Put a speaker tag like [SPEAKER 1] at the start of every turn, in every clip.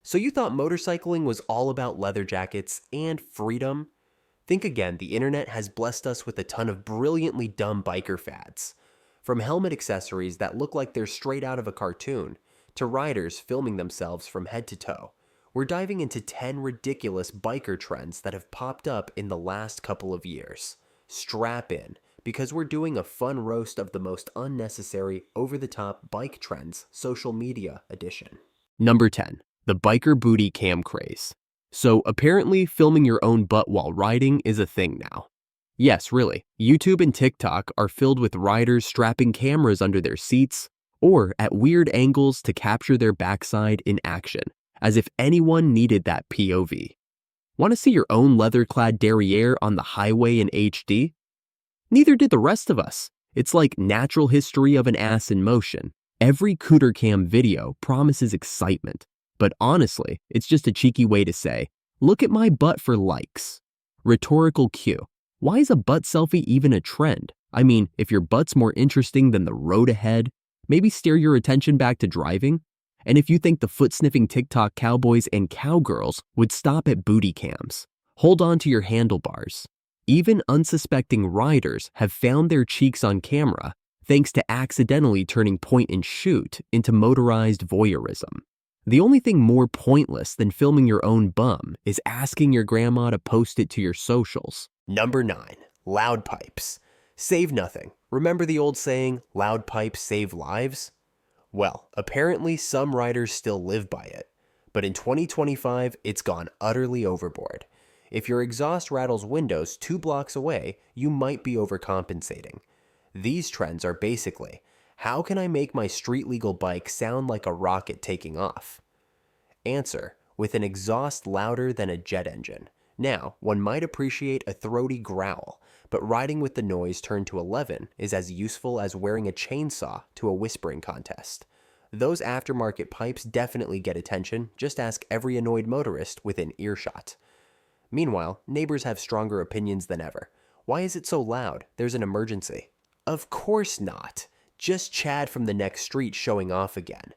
[SPEAKER 1] So you thought motorcycling was all about leather jackets and freedom? Think again, the internet has blessed us with a ton of brilliantly dumb biker fads. From helmet accessories that look like they're straight out of a cartoon, to riders filming themselves from head to toe. We're diving into 10 ridiculous biker trends that have popped up in the last couple of years. Strap in, because we're doing a fun roast of the most unnecessary, over-the-top bike trends social media edition. Number 10. The biker booty cam craze. So apparently filming your own butt while riding is a thing now. Yes, really, YouTube and TikTok are filled with riders strapping cameras under their seats or at weird angles to capture their backside in action, as if anyone needed that POV. Want to see your own leather-clad derriere on the highway in HD? Neither did the rest of us. It's like natural history of an ass in motion. Every cooter cam video promises excitement. But honestly, it's just a cheeky way to say, look at my butt for likes. Rhetorical cue. Why is a butt selfie even a trend? I mean, if your butt's more interesting than the road ahead, maybe steer your attention back to driving. And if you think the foot-sniffing TikTok cowboys and cowgirls would stop at booty cams, hold on to your handlebars. Even unsuspecting riders have found their cheeks on camera thanks to accidentally turning point and shoot into motorized voyeurism. The only thing more pointless than filming your own bum is asking your grandma to post it to your socials. Number 9. Loud pipes. Save nothing. Remember the old saying, loud pipes save lives? Well, apparently some riders still live by it. But in 2025, it's gone utterly overboard. If your exhaust rattles windows 2 blocks away, you might be overcompensating. These trends are basically, how can I make my street-legal bike sound like a rocket taking off? Answer, with an exhaust louder than a jet engine. Now, one might appreciate a throaty growl, but riding with the noise turned to 11 is as useful as wearing a chainsaw to a whispering contest. Those aftermarket pipes definitely get attention, just ask every annoyed motorist within earshot. Meanwhile, neighbors have stronger opinions than ever. Why is it so loud? There's an emergency. Of course not. Just Chad from the next street showing off again.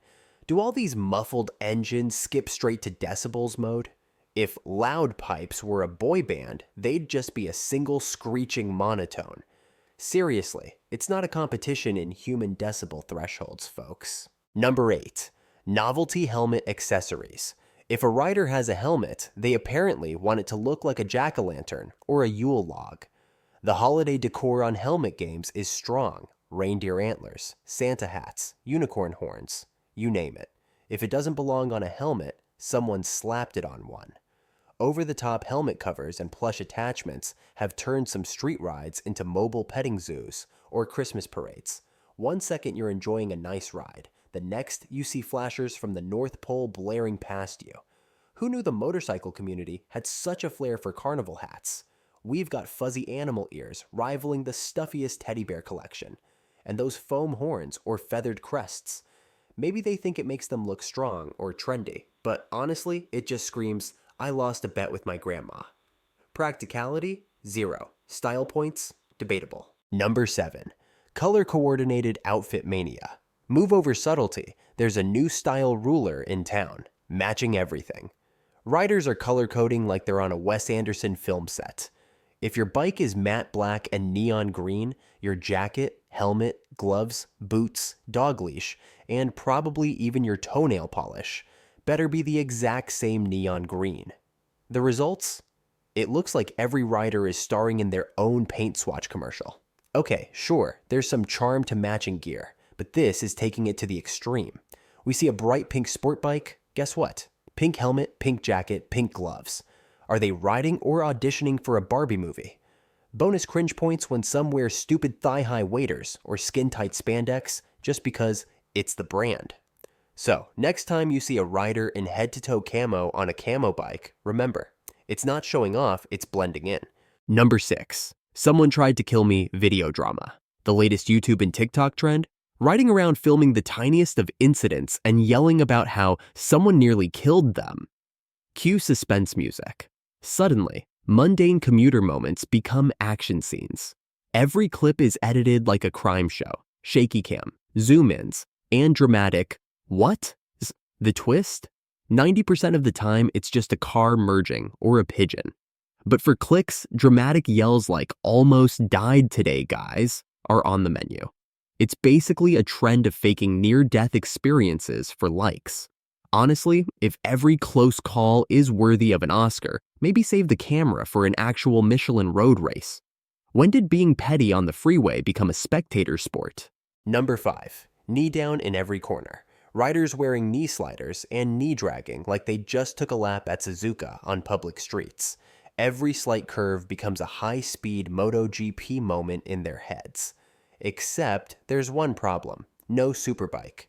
[SPEAKER 1] Do all these muffled engines skip straight to decibels mode? If loud pipes were a boy band, they'd just be a single screeching monotone. Seriously, it's not a competition in human decibel thresholds, folks. Number 8. Novelty helmet accessories. If a rider has a helmet, they apparently want it to look like a jack-o'-lantern or a Yule log. The holiday decor on helmet games is strong. Reindeer antlers, Santa hats, unicorn horns, you name it. If it doesn't belong on a helmet, someone slapped it on one. Over-the-top helmet covers and plush attachments have turned some street rides into mobile petting zoos or Christmas parades. 1 second you're enjoying a nice ride, the next you see flashers from the North Pole blaring past you. Who knew the motorcycle community had such a flair for carnival hats? We've got fuzzy animal ears rivaling the stuffiest teddy bear collection. And those foam horns or feathered crests. Maybe they think it makes them look strong or trendy, but honestly, it just screams, I lost a bet with my grandma. Practicality? 0. Style points? Debatable. Number 7. Color-coordinated outfit mania. Move over subtlety. There's a new style ruler in town, matching everything. Riders are color-coding like they're on a Wes Anderson film set. If your bike is matte black and neon green, your jacket, helmet, gloves, boots, dog leash, and probably even your toenail polish better be the exact same neon green. The results? It looks like every rider is starring in their own paint swatch commercial. Okay, sure, there's some charm to matching gear, but this is taking it to the extreme. We see a bright pink sport bike, guess what? Pink helmet, pink jacket, pink gloves. Are they riding or auditioning for a Barbie movie? Bonus cringe points when some wear stupid thigh-high waders or skin-tight spandex just because it's the brand. So, next time you see a rider in head-to-toe camo on a camo bike, remember, it's not showing off, it's blending in. Number 6. Someone tried to kill me video drama. The latest YouTube and TikTok trend? Riding around filming the tiniest of incidents and yelling about how someone nearly killed them. Cue suspense music. Suddenly, mundane commuter moments become action scenes. Every clip is edited like a crime show, shaky cam, zoom-ins, and dramatic, what? The twist? 90% of the time, it's just a car merging or a pigeon. But for clicks, dramatic yells like "almost died today, guys" are on the menu. It's basically a trend of faking near-death experiences for likes. Honestly, if every close call is worthy of an Oscar, maybe save the camera for an actual Michelin road race. When did being petty on the freeway become a spectator sport? Number 5. Knee down in every corner. Riders wearing knee sliders and knee dragging like they just took a lap at Suzuka on public streets. Every slight curve becomes a high-speed MotoGP moment in their heads. Except there's one problem: no superbike.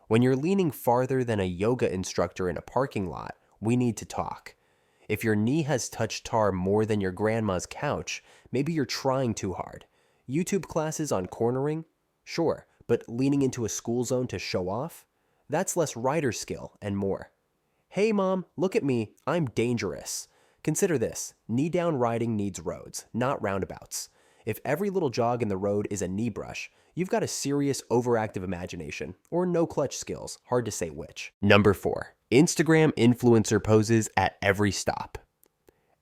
[SPEAKER 1] When you're leaning farther than a yoga instructor in a parking lot, we need to talk. If your knee has touched tar more than your grandma's couch, maybe you're trying too hard. YouTube classes on cornering? Sure, but leaning into a school zone to show off? That's less rider skill and more. Hey mom, look at me, I'm dangerous. Consider this: knee-down riding needs roads, not roundabouts. If every little jog in the road is a knee brush, you've got a serious overactive imagination, or no clutch skills, hard to say which. Number 4. Instagram influencer poses at every stop.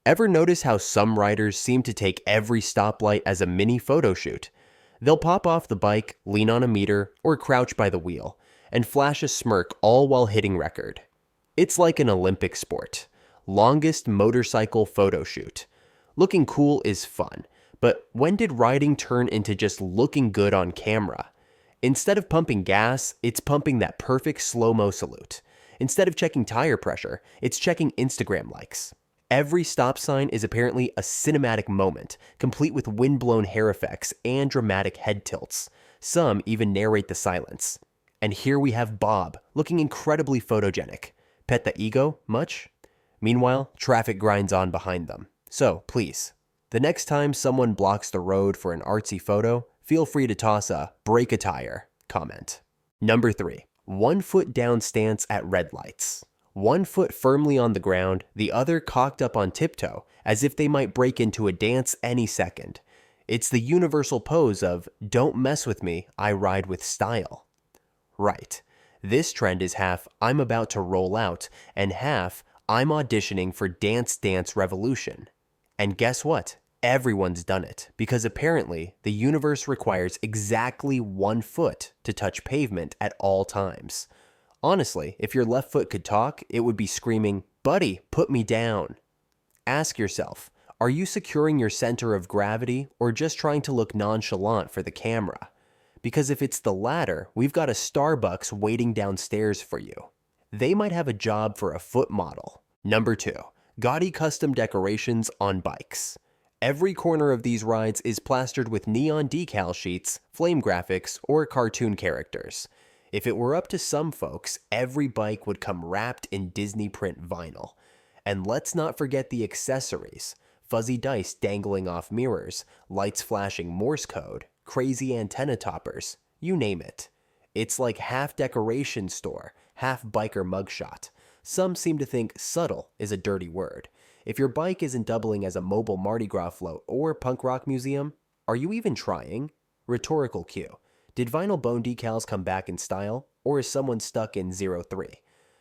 [SPEAKER 1] Ever notice how some riders seem to take every stoplight as a mini photo shoot? They'll pop off the bike, lean on a meter, or crouch by the wheel, and flash a smirk all while hitting record. It's like an Olympic sport. Longest motorcycle photo shoot. Looking cool is fun, but when did riding turn into just looking good on camera? Instead of pumping gas, it's pumping that perfect slow-mo salute. Instead of checking tire pressure, it's checking Instagram likes. Every stop sign is apparently a cinematic moment, complete with wind-blown hair effects and dramatic head tilts. Some even narrate the silence. And here we have Bob, looking incredibly photogenic. Pet the ego much? Meanwhile, traffic grinds on behind them. So, please, the next time someone blocks the road for an artsy photo, feel free to toss a "break a tire" comment. Number 3. 1 foot down stance at red lights. 1 foot firmly on the ground, the other cocked up on tiptoe, as if they might break into a dance any second. It's the universal pose of "don't mess with me, I ride with style." Right. This trend is half "I'm about to roll out" and half "I'm auditioning for Dance Dance Revolution." And guess what? Everyone's done it, because apparently the universe requires exactly 1 foot to touch pavement at all times. Honestly, if your left foot could talk, it would be screaming, "Buddy, put me down." Ask yourself, are you securing your center of gravity or just trying to look nonchalant for the camera? Because if it's the latter, we've got a Starbucks waiting downstairs for you. They might have a job for a foot model. Number 2. Gaudy custom decorations on bikes. Every corner of these rides is plastered with neon decal sheets, flame graphics, or cartoon characters. If it were up to some folks, every bike would come wrapped in Disney print vinyl. And let's not forget the accessories: fuzzy dice dangling off mirrors, lights flashing Morse code, crazy antenna toppers, you name it. It's like half decoration store, half biker mugshot. Some seem to think subtle is a dirty word. If your bike isn't doubling as a mobile Mardi Gras float or punk rock museum, are you even trying? Rhetorical cue. Did vinyl bone decals come back in style, or is someone stuck in 03?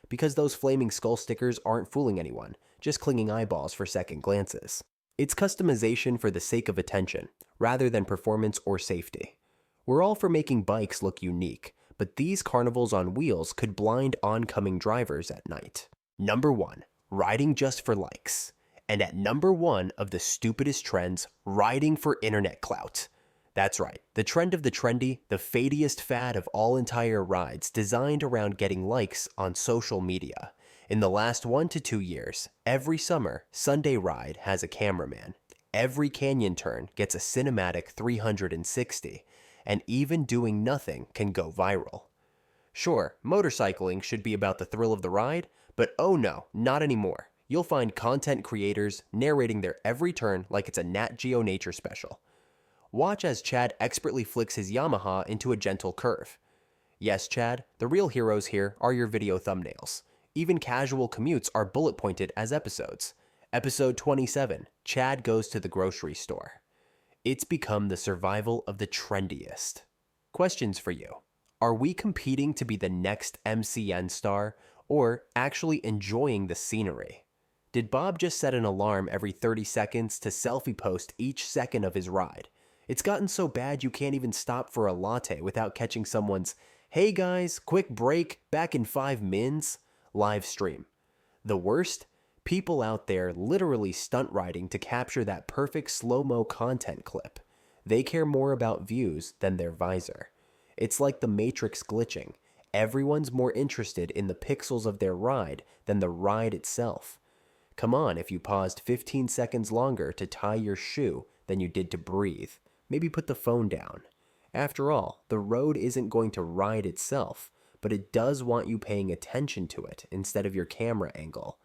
[SPEAKER 1] Because those flaming skull stickers aren't fooling anyone, just clinging eyeballs for second glances. It's customization for the sake of attention, rather than performance or safety. We're all for making bikes look unique, but these carnivals on wheels could blind oncoming drivers at night. Number 1. Riding just for likes. And at number 1 of the stupidest trends, riding for internet clout. That's right, the trend of the trendy, the fadiest fad of all entire rides designed around getting likes on social media. In the last 1 to 2 years, every summer, Sunday Ride has a cameraman. Every canyon turn gets a cinematic 360, and even doing nothing can go viral. Sure, motorcycling should be about the thrill of the ride, but oh no, not anymore. You'll find content creators narrating their every turn like it's a Nat Geo nature special. Watch as Chad expertly flicks his Yamaha into a gentle curve. Yes, Chad, the real heroes here are your video thumbnails. Even casual commutes are bullet pointed as episodes. Episode 27, Chad goes to the grocery store. It's become the survival of the trendiest. Questions for you. Are we competing to be the next MCN star, or actually enjoying the scenery? Did Bob just set an alarm every 30 seconds to selfie post each second of his ride? It's gotten so bad you can't even stop for a latte without catching someone's, "Hey guys, quick break, back in 5 mins" live stream. The worst? People out there literally stunt riding to capture that perfect slow-mo content clip. They care more about views than their visor. It's like the Matrix glitching. Everyone's more interested in the pixels of their ride than the ride itself. Come on, if you paused 15 seconds longer to tie your shoe than you did to breathe, maybe put the phone down. After all, the road isn't going to ride itself, but it does want you paying attention to it instead of your camera angle.